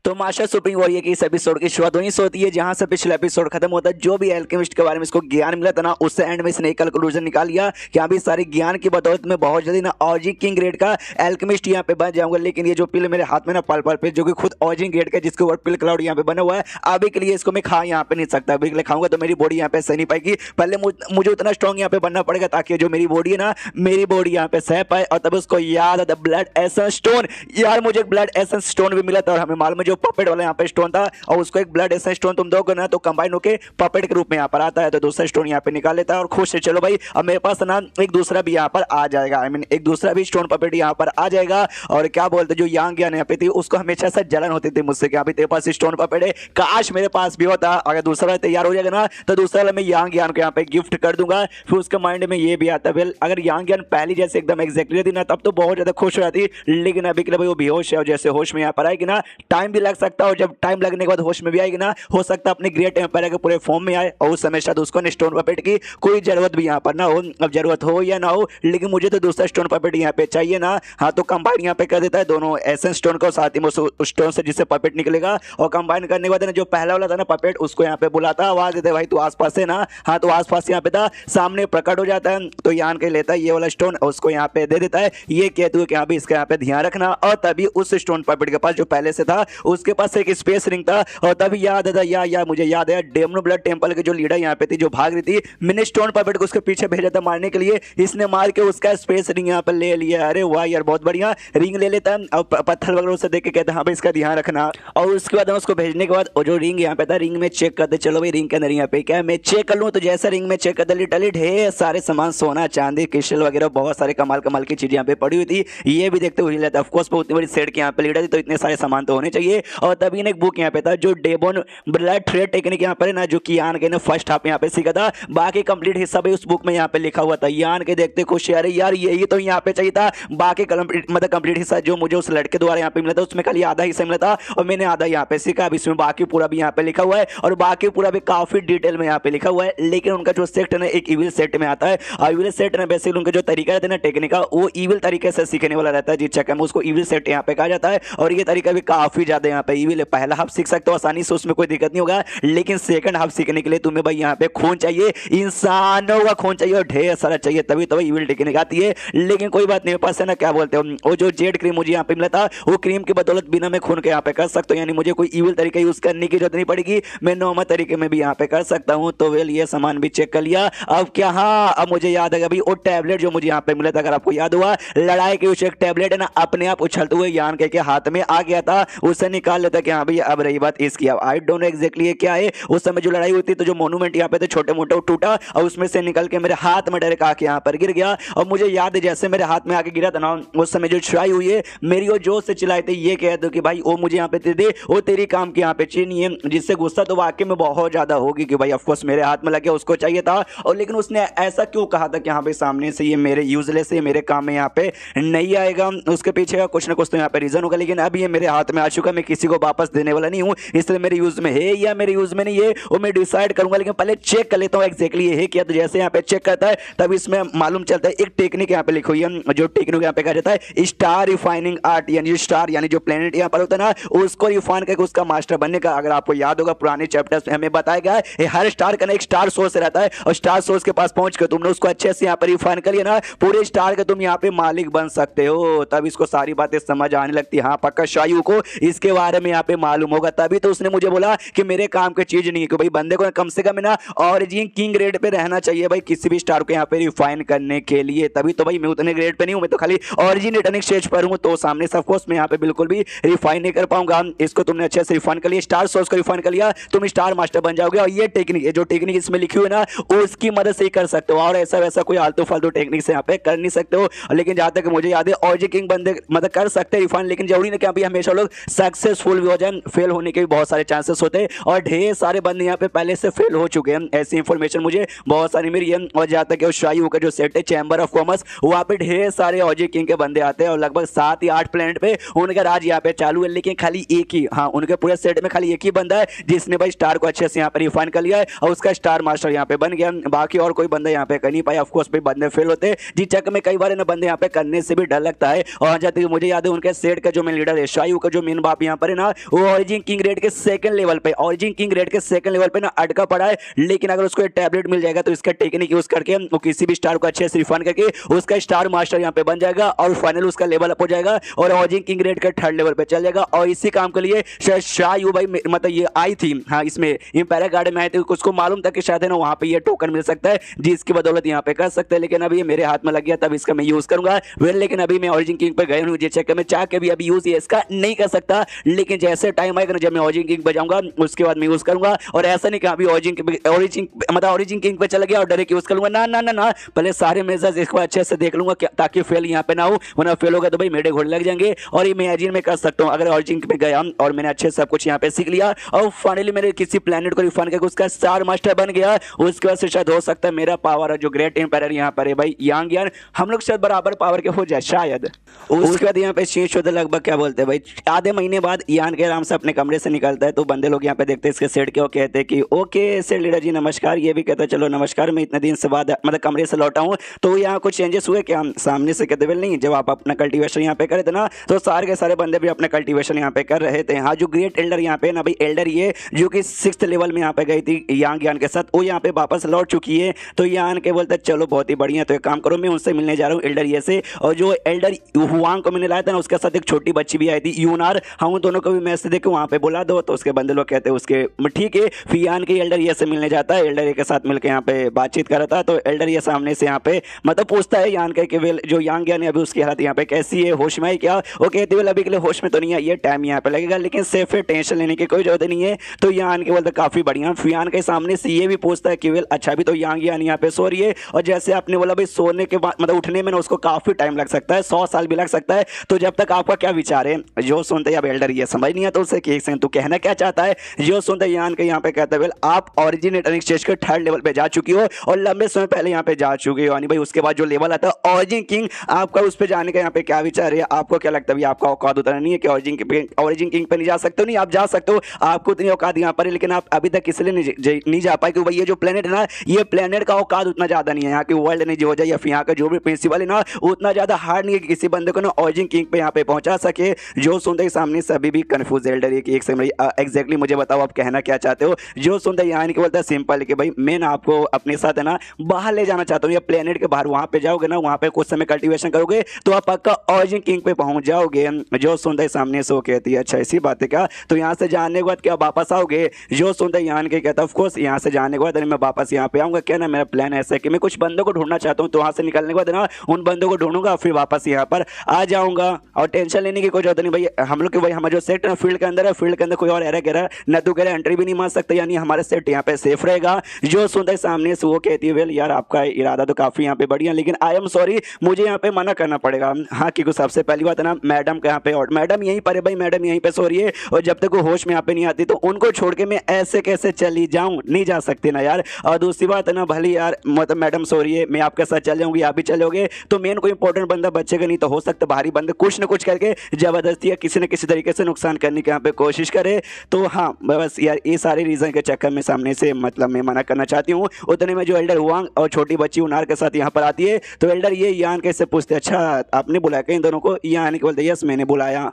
तो master supreme warrior की इस एपिसोड की शुरुआत वहीं से होती है जहां से पिछला एपिसोड खत्म होता है। जो भी एल्केमिस्ट के बारे में इसको ज्ञान मिला था ना, उससे एंड में इसने एक कंक्लूजन निकाल लिया कि अभी सारी ज्ञान की बदौलत में बहुत जल्दी ना ऑजी किंग ग्रेड का एल्केमिस्ट यहाँ पे बन जाऊंगा। लेकिन ये जो पिल मेरे हाथ में ना पल पल पे, जो कि खुद ऑजी ग्रेड का जिसके ऊपर पिल क्लाउड यहाँ पे बना हुआ है, अभी के लिए इसको मैं खा यहाँ पे नहीं सकता। अभी के लिए खाऊंगा तो मेरी बॉडी यहाँ पे सह नहीं पाएगी। पहले मुझे उतना स्ट्रॉन्ग यहाँ पे बनना पड़ेगा ताकि जो मेरी बॉडी है ना, मेरी बॉडी यहाँ पे सह पाए। और तब उसको याद आता ब्लड एसेंस स्टोन। यार मुझे एक ब्लड एसेंस स्टोन भी मिला था और हमें मालूम है जो पपेट वाला यहाँ पे स्टोन था, और उसको एक ब्लड एसेंस स्टोन तुम दोगे ना तो कंबाइन होकर पपेट के रूप में यहाँ पर आता है। तो दूसरा स्टोन यहाँ पे निकाल लेता है और खुश है, चलो भाई अब मेरे पास ना एक दूसरा भी यहाँ पर आ जाएगा। आई मीन एक दूसरा भी स्टोन पपेट यहाँ पर आ जाएगा। और क्या बोलते जो यांग ज्ञान यहाँ पे थी, उसको हमेशा से जलन होती थी मुझसे कि अभी तेरे पास स्टोन पपेट है, काश मेरे पास भी होता। अगर दूसरा तैयार हो जाएगा ना तो दूसरा मैं यांग ज्ञान को यहाँ पे गिफ्ट कर दूंगा। फिर उसके माइंड में ये भी आता है अगर यांग ज्ञान पहली जैसे एकदम एग्जैक्टली थी ना तब तो बहुत ज्यादा खुश हो जाती। लेकिन अभी के लिए भाई वो बेहोश है और जैसे होश में यहाँ पर आएगी ना टाइम भी लग सकता है, और जब टाइम लगने के बाद होश में भी आएगी ना, हो सकता है अपने ग्रेट एम्पायर के पूरे फॉर्म में आए। और उस समय शायद उसको स्टोन पपेट की कोई जरूरत भी यहाँ पर ना हो। अब जरूरत हो या ना हो, लेकिन मुझे तो दूसरा स्टोन पपेट यहाँ पे चाहिए ना। हाँ तो कंबाइन यहाँ पे कर देता है दोनों एसेंस स्टोन को, साथ ही में उस स्टोन से जिससे पपेट निकलेगा। और कंबाइन करने के बाद जो पहला वाला था ना पपेट, उसको यहाँ पे बुलाता, आवाज देते भाई तू आसपास है ना। हाँ तो आसपास यहाँ पे था, सामने प्रकट हो जाता है। तो यान के लेता है ये वाला स्टोन, उसको यहाँ पे दे देता है। ये कहते हुए कि हाँ भी इसका यहाँ पे ध्यान रखना। और तभी उस स्टोन पपेट के पास जो पहले से था, उसके पास एक स्पेस रिंग था। और तभी याद आता या मुझे याद है डेमनो ब्लड टेंपल के जो लीडर यहाँ पे थी जो भाग रही थी, मैंने स्टोन पपेट को उसके पीछे भेजा था मारने के लिए। इसने मार के उसका स्पेस रिंग यहाँ पे ले लिया। अरे वाह यार बहुत बढ़िया, रिंग ले लेता है और पत्थर वगैरह से देख के कहता है हाँ भाई इसका ध्यान रखना। और उसके बाद उसको भेजने के बाद जो रिंग यहाँ पे था, रिंग में चेक करते, चलो भाई रिंग के अंदर यहाँ पे क्या है मैं चेक कर लूँ। तो जैसा रिंग में चेक करते लिटरली ढेर सारे सामान, सोना चांदी क्रिस्टल वगैरह बहुत सारे कमाल कमाल की चीजें यहाँ पे पड़ी हुई थी। ये भी देखते हुए लेता, ऑफकोर्स उतनी बड़ी सेट के यहाँ पे लीडर थी तो इतने सारे सामान तो होने चाहिए। और तभी एक बुक यहाँ पे था जो डेबोन ब्लड थ्रेड टेक्निक यहाँ पर ना, जो कि यान के ने फर्स्ट हाफ यहाँ पे सीखा था। बाकी कंप्लीट हिस्सा भी उस बुक में यहाँ पे लिखा हुआ था। यान के देखते खुश यार यही तो यहाँ पे चाहिए था। बाकी मतलब कंप्लीट हिस्सा जो मुझे उस लड़के द्वारा यहाँ पे मिला था, उसमें खाली आधा हिस्सा मिला था और मैंने आधा यहाँ पे सीखा। अब इसमें बाकी पूरा भी यहाँ पे लिखा हुआ है और बाकी पूरा भी काफी डिटेल में यहाँ पे लिखा हुआ है। लेकिन उनका जो सेट है ना एक इविल सेट में आता है। और इविल सेट ना बेसिकली उनका जो तरीका रहता है ना टेक्निक का, वो इविल तरीके से सीखने वाला रहता है, जिस चक्कर में उसको इविल सेट यहाँ पे कहा जाता है। और ये तरीका भी काफी ज्यादा यहाँ पे इविल है। पहला हाफ सीख सकते हो आसानी से, उसमें कोई दिक्कत नहीं होगा। लेकिन सेकंड हाफ सीखने के लिए तुम्हें भाई यहाँ पे खून चाहिए, इंसानों का खून चाहिए और ढेर सारा चाहिए, तभी तो भाई इविल टेक्निक आती है। लेकिन कोई बात नहीं, पास है ना क्या बोलते हो, वो जो जेड क्रीम मुझे यहाँ पे मिला था, वो क्रीम की बदौलत बिना मैं खून के यहाँ पे कर सकता हूँ। यानी मुझे कोई इविल तरीका यूज करने की जरूरत नहीं पड़ेगी, मैं नॉर्मल तरीके में भी यहाँ पे कर सकता हूँ। तो वेल ये सामान भी चेक कर लिया। अब क्या, हाँ अब मुझे याद है अभी वो टैबलेट जो मुझे यहाँ पे मिला था, अगर आपको याद हुआ लड़ाई के उस एक टैबलेट है ना अपने आप उछलते हुए यान के हाथ में आ गया था, उससे निकाल लेता कि हाँ भाई अब रही बात इसकी। अब आई डोंट नो एग्जैक्टली ये क्या है। उस समय जो लड़ाई हुई थी तो जो मोन्यूमेंट यहाँ पे थे छोटे मोटे टूटा और उसमें से निकल के मेरे हाथ में डायरेक्ट आके यहाँ पर गिर गया। और मुझे याद है जैसे मेरे हाथ में आके गिरा था ना, उस समय जो छुड़ाई हुई है मेरी वो जोश से चिल्लाए थे, ये कह दो कि भाई वो मुझे यहाँ पे दे दे, वो तेरी काम की यहाँ पे चीज नहीं है। जिससे गुस्सा तो वाकई में बहुत ज्यादा होगी कि भाई ऑफकोर्स मेरे हाथ में लगे, उसको चाहिए था। और लेकिन उसने ऐसा क्यों कहा था कि हाँ भाई सामने से ये मेरे यूजलेस है, मेरे काम में यहाँ पे नहीं आएगा, उसके पीछे का कुछ ना कुछ तो यहाँ पे रीजन होगा। लेकिन अब ये मेरे हाथ में आ चुका, मैं किसी को वापस देने वाला नहीं हूँ, इसलिए मेरे यूज में है या मेरे यूज में नहीं है वो मैं डिसाइड करूंगा। लेकिन पहले चेक कर लेता हूँ एक्जैक्टली ये है क्या। तो जैसे यहाँ पे चेक करता है तब इसमें मालूम चलता है एक टेक्निक यहाँ पे लिखी हुई है, जो टेक्निक यहाँ पे कहा जाता है स्टार रिफाइनिंग आर्ट, यानी स्टार यानी जो प्लेनेट यहाँ पर होता है ना उसको रिफाइन करके उसका मास्टर बनने का। अगर आपको याद होगा पुराने चैप्टर्स में हमें बताया गया है हर स्टार का ना एक स्टार सोर्स रहता है, और स्टार सोर्स के पास पहुंच कर तुमने उसको अच्छे से यहाँ पर रिफाइन कर लिया ना, पूरे स्टार के तुम यहाँ पे मालिक बन सकते हो। तब इसको सारी बातें समझ आने लगती है। हाँ पक्का शायू को इसके बारे में यहाँ पे मालूम होगा, तभी तो उसने मुझे बोला कि मेरे काम की चीज नहीं है कि भाई बंदे को कम से कम ना ऑरिजिन किंग ग्रेड पे रहना चाहिए भाई किसी भी स्टार को यहाँ पे रिफाइन करने के लिए। तभी तो भाई मैं उतने ग्रेड पे नहीं हूँ, मैं तो खाली ऑरिजिन रिटर्निंग स्टेज पर हूँ। तो सामने से ऑफ कोर्स मैं यहाँ पे बिल्कुल भी रिफाइन नहीं कर पाऊंगा। इसको तुमने अच्छे से रिफाइन कर लिया, स्टार सोर्स को रिफाइन कर लिया, तुम स्टार मास्टर बन जाओगे। और ये टेक्निक जो टेक्निक इसमें लिखी हुई है ना उसकी मदद से ही कर सकते हो, और ऐसा वैसा कोई आलतू फालतू टेक्निक से यहाँ पे कर नहीं सकते हो। लेकिन जहां तक मुझे याद है ऑरिजिन किंग बंदे मतलब कर सकते हैं रिफाइन, लेकिन जरूरी नहीं कि अभी हमेशा लोग सक्सेसफुल भी हो जाए, फेल होने के भी बहुत सारे चांसेस होते हैं। और ढेर सारे बंदे यहाँ पे पहले से फेल हो चुके हैं, ऐसी इंफॉर्मेशन मुझे बहुत सारी मिली है। और जहाँ तक शायू का जो सेट है चैम्बर ऑफ कॉमर्स, वहाँ पे ढेर सारे ऑजी किंग के बंदे आते हैं और लगभग 7 या 8 प्लेनेट पे उनका राज यहाँ पे चालू है। लेकिन खाली एक ही, हाँ उनके पूरे सेट में खाली एक ही बंदा है जिसने भाई स्टार को अच्छे से यहाँ पे रिफाइन कर लिया है और उसका स्टार मास्टर यहाँ पे बन गया। बाकी और कोई बंदा यहाँ पे कर नहीं पाया। ऑफकोर्स भाई बंदे फेल होते हैं, जिस चक्कर में कई बार बंदे यहाँ पे करने से भी डर लगता है। और जहाँ तक मुझे याद है उनके सेट का जो मेन लीडर है शायू का जो मेन बाप यहाँ पर है ना वो ऑरिजिन किंग रेड के सेकंड लेवल पे, ऑरिजिन किंग रेड के सेकंड लेवल पे ना अटका पड़ा है। लेकिन अगर उसको टैबलेट मिल जाएगा तो इसका टेक्निक यूज करके वो किसी भी स्टार को अच्छे से रिफाइन करके उसका स्टार मास्टर यहाँ पे बन जाएगा और फाइनल उसका लेवल अप हो जाएगा और ऑरिजिन किंग रेड का थर्ड लेवल पे चल जाएगा। और इसी काम के लिए शायद शायू भाई मतलब ये आई थी, हाँ इसमें इंपैरा गार्डन में आए थे, उसको मालूम था कि शायद है ना वहाँ पे ये टोकन मिल सकता है जिसकी बदौलत यहाँ पे कर सकते हैं। लेकिन अभी ये मेरे हाथ में लग गया तब इसका मैं यूज करूंगा। वेल लेकिन अभी मैं ऑरिजिन किंग पे गया हूँ ये चेक मैं चाह के भी अभी यूज इसका नहीं कर सकता। लेकिन जैसे टाइम आएगा ना जब मैं ऑरिजिन किंग पे जाऊंगा उसके बाद मैं यूज करूंगा। और ऐसा नहीं कि अभी ऑरिजिन किंग पे चला गया और डायरेक्ट यूज करूंगा, ना ना ना ना, पहले सारे मेजर्स इसको अच्छे से देख लूंगा ताकि फेल यहाँ पे ना हो, वरना फेल होगा तो भाई मेरे घोड़े लग जाएंगे। और ये इमेजिन में कर सकता हूँ अगर ऑरिजिन पे गया और मैंने अच्छे सब कुछ यहाँ पे सीख लिया और फाइनली मेरे किसी प्लेनेट को रिफाइन करके उसका स्टार मास्टर बन गया, उसके बाद से शायद हो सकता है मेरा पावर जो ग्रेट एम्पायर यहाँ पर है भाई यांग यान हम लोग शायद बराबर पावर के हो जाए शायद। उसके बाद यहाँ पे शेष होता लगभग क्या बोलते हैं भाई आधे महीने बाद यान के आराम से अपने कमरे से निकलता है तो बंदे लोग यहाँ पे देखते हैं इसके सेट के, वो कहते हैं कि ओके सेट लीडर जी नमस्कार। ये भी कहता है चलो नमस्कार, मैं इतने दिन से बाद मतलब कमरे से लौटा हूँ तो यहाँ कुछ चेंजेस हुए क्या? सामने से कहते नहीं, जब आप अपना कल्टीवेशन यहाँ पे करे थे ना तो सारे के सारे बंदे भी अपना कल्टीवेशन यहाँ पे कर रहे थे। हाँ जो ग्रेट एल्डर यहाँ पे ना भाई एल्डर ये जो कि 6th लेवल में यहाँ पे गई थी यांग यान के साथ वो यहाँ पे वापस लौट चुकी है। तो यान के बोलते चलो बहुत ही बढ़िया, तो एक काम करो मैं उनसे मिलने जा रहा हूँ एल्डर ये से। और जो एल्डर हुआंग को मैंने लाया था ना उसके साथ एक छोटी बच्ची भी आई थी यूनार, हाँ उन दोनों को भी मैसेज देके वहाँ पे बुला दो। तो उसके बंदे लोग कहते हैं उसके ठीक है। फिर यान के एल्डर ये से मिलने जाता है, एल्डर ये के साथ मिलकर यहाँ पे बातचीत कर रहा था। तो एल्डर ये सामने से यहाँ पे मतलब पूछता है यान के वेल जो यांग यान है अभी उसकी हालत यहाँ पे कैसी है, होश में है क्या? वो कहते वेल अभी के लिए होश में तो नहीं है, ये टाइम यहाँ पे लगेगा लेकिन सेफ है, टेंशन लेने की कोई जरूरत नहीं है। तो यान के बोलते काफी बढ़िया। यान के सामने से ये भी पूछता है कि वेल अच्छा भी तो यांग यान यहाँ पे सो रही है और जैसे आपने बोला भाई सोने के बाद मतलब उठने में ना उसको काफी टाइम लग सकता है, 100 साल भी लग सकता है। तो जब तक आपका क्या विचार है? जो सुनते अब एल्डर ये समझ नहीं है तो उसे तू कहना क्या चाहता है? जो सुनते यान के यहाँ पे कहता है वेल आप ऑरिजिनेटर स्टेज के 3rd लेवल पे जा चुकी हो और लंबे समय पहले यहाँ पे जा चुकी हो यानी भाई उसके बाद जो लेवल आता है ऑरिजिन किंग आपका उस पे जाने का यहाँ पे क्या विचार है? आपको क्या लगता है आपका औकात उतना नहीं है कि ऑरिजिन किंग पे नहीं जा सकते हो? नहीं आप जा सकते हो, आपको उतनी औकात यहाँ पर है लेकिन आप अभी तक इसलिए नहीं जा पाए क्योंकि भाई ये जो प्लेनेट है ना ये प्लेनेट का औकात उतना ज्यादा नहीं है, यहाँ की वर्ल्ड नहीं हो जाए या फिर यहाँ का जो भी प्रिंसिपल है ना उतना ज्यादा हार्ड नहीं है कि किसी बंदे को ना ऑरिजिन किंग पे यहाँ पे पहुंचा सके। जो सुनते सामने से अभी भी कंफ्यूज एल्डर है कि एक सेकंड एग्जैक्टली मुझे बताओ आप कहना क्या चाहते हो? जो सुनते यहाँ नहीं बोलता सिंपल कि भाई मैं ना आपको अपने साथ है ना बाहर ले जाना चाहता हूँ, या प्लेनेट के बाहर वहां पे जाओगे ना वहां पे कुछ समय कल्टीवेशन करोगे तो आप पक्का ऑरिजिन किंग पे पहुंच जाओगे। जो सुनते सामने से वो कहती है अच्छा ऐसी बात है क्या? तो यहाँ से जाने के बाद क्या वापस आओगे? जो सुनते यहाँ के कहता ऑफ कोर्स यहाँ से जाने के बाद मैं वापस यहाँ पे आऊंगा। क्या ना मेरा प्लान ऐसा है कि मैं कुछ बंदों को ढूंढना चाहता हूँ तो वहां से निकलने के बाद ना उन बंदों को ढूंढूंगा फिर वापस यहाँ पर आ जाऊंगा और टेंशन लेने की कोई जरूरत नहीं भाई। हम लोग भाई हमारा जो सेट है फील्ड के अंदर है, फील्ड के अंदर कोई और एरर कह रहा है न तो कह रहा एंट्री भी नहीं मार सकता यानी हमारा सेट यहाँ पे सेफ रहेगा। जो सुनते सामने से वो कहती है वेल यार आपका इरादा तो काफी यहाँ पे बढ़िया लेकिन आई एम सॉरी मुझे यहाँ पे मना करना पड़ेगा। हाँ क्योंकि सबसे पहली बात है ना मैडम के यहाँ पे और मैडम यहीं पर है भाई, मैडम यहीं पे सो रही है और जब तक वो होश में यहाँ पे नहीं आती तो उनको छोड़ के मैं ऐसे कैसे चली जाऊँ, नहीं जा सकती ना यार। और दूसरी बात है ना भले यार मतलब मैडम सो रही है मैं आपके साथ चल जाऊंगी आप भी चलोगे तो मेन कोई इंपॉर्टेंट बंदा बचेगा नहीं, तो हो सकता भारी बंदे कुछ ना कुछ करके जबरदस्ती या किसी न किसी तरीके से नुकसान करने की यहाँ पे कोशिश करे। तो हाँ बस यार ये सारे रीजन के चक्कर में सामने से मतलब मैं मना करना चाहती हूँ। उतने में जो एल्डर हुआंग और छोटी बच्ची उनार के साथ यहाँ पर आती है तो एल्डर ये यान कैसे पूछते अच्छा आपने बुलाया इन दोनों को? यान के बोलते यस मैंने बुलाया।